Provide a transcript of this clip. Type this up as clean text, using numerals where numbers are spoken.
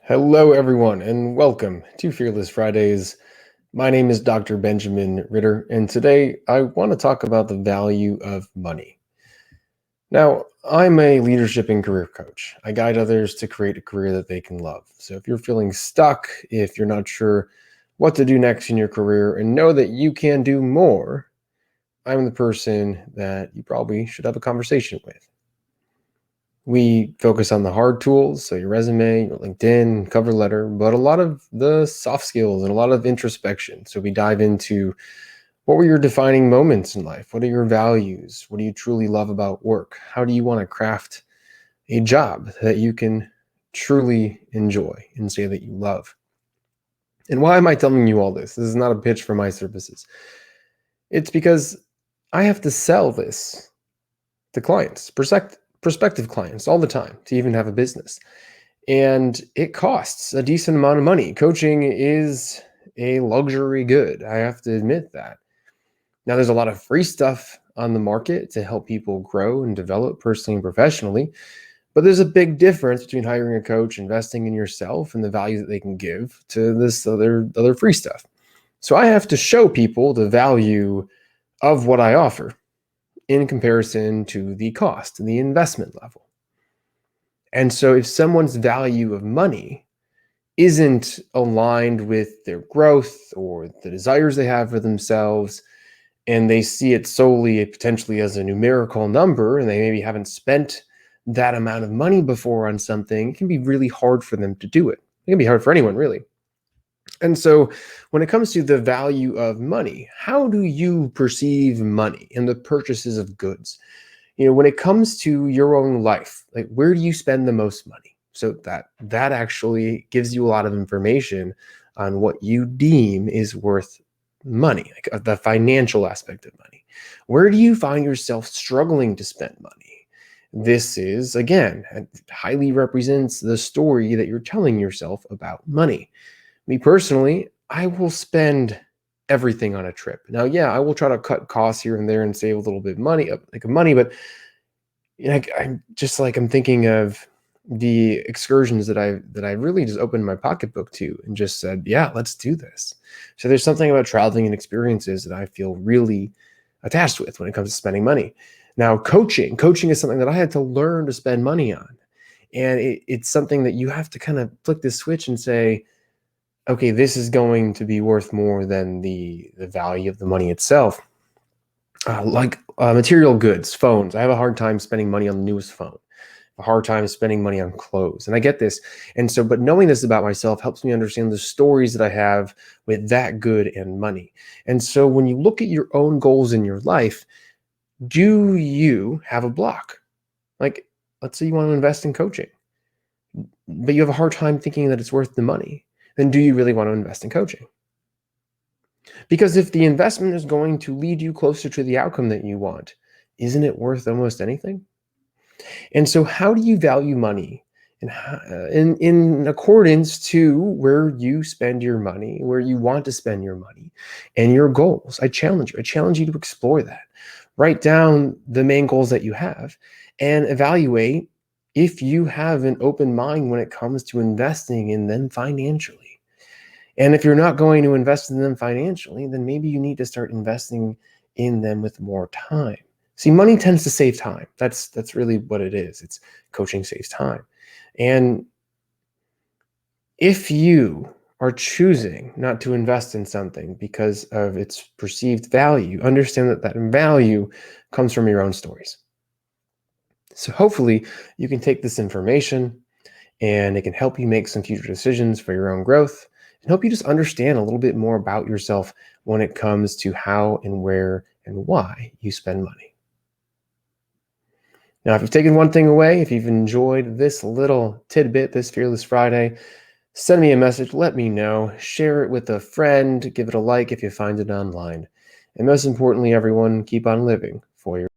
Hello, everyone, and welcome to Fearless Fridays. My name is Dr. Benjamin Ritter, and today I want to talk about the value of money. Now, I'm a leadership and career coach. I guide others to create a career that they can love. So if you're feeling stuck, if you're not sure what to do next in your career, and know that you can do more, I'm the person that you probably should have a conversation with. We focus on the hard tools, so your resume, your LinkedIn, cover letter, but a lot of the soft skills and a lot of introspection. So we dive into what were your defining moments in life? What are your values? What do you truly love about work? How do you want to craft a job that you can truly enjoy and say that you love? And why am I telling you all this? This is not a pitch for my services. It's because I have to sell this to clients, prospective clients all the time to even have a business. And it costs a decent amount of money. Coaching is a luxury good. I have to admit that. Now, there's a lot of free stuff on the market to help people grow and develop personally and professionally. But there's a big difference between hiring a coach, investing in yourself, and the value that they can give to this other free stuff. So I have to show people the value of what I offer in comparison to the cost and the investment level. And so if someone's value of money isn't aligned with their growth or the desires they have for themselves, and they see it solely potentially as a numerical number, and they maybe haven't spent that amount of money before on something, it can be really hard for them to do it. It can be hard for anyone, really. And so when it comes to the value of money, how do you perceive money and the purchases of goods? When it comes to your own life, like where do you spend the most money? So that actually gives you a lot of information on what you deem is worth money, like the financial aspect of money. Where do you find yourself struggling to spend money? This is, again, it highly represents the story that you're telling yourself about money. Me personally, I will spend everything on a trip. Now, yeah, I will try to cut costs here and there and save a little bit of money, but I'm thinking of the excursions that I really just opened my pocketbook to and just said, yeah, let's do this. So there's something about traveling and experiences that I feel really attached with when it comes to spending money. Now, coaching is something that I had to learn to spend money on. And it's something that you have to kind of flick this switch and say, okay, this is going to be worth more than the value of the money itself. Material goods, phones. I have a hard time spending money on the newest phone. A hard time spending money on clothes. And I get this. And so, but knowing this about myself helps me understand the stories that I have with that good and money. And so when you look at your own goals in your life, do you have a block? Like, let's say you want to invest in coaching, but you have a hard time thinking that it's worth the money. Then do you really want to invest in coaching? Because if the investment is going to lead you closer to the outcome that you want, isn't it worth almost anything? And so how do you value money in accordance to where you spend your money, where you want to spend your money and your goals? I challenge you to explore that. Write down the main goals that you have and evaluate if you have an open mind when it comes to investing in them financially. And if you're not going to invest in them financially, then maybe you need to start investing in them with more time. See, money tends to save time. That's really what it is. It's coaching saves time. And if you are choosing not to invest in something because of its perceived value, understand that that value comes from your own stories. So hopefully you can take this information and it can help you make some future decisions for your own growth and help you just understand a little bit more about yourself when it comes to how and where and why you spend money. Now, if you've taken one thing away, if you've enjoyed this little tidbit, this Fearless Friday, send me a message, let me know, share it with a friend, give it a like if you find it online. And most importantly, everyone, keep on living for your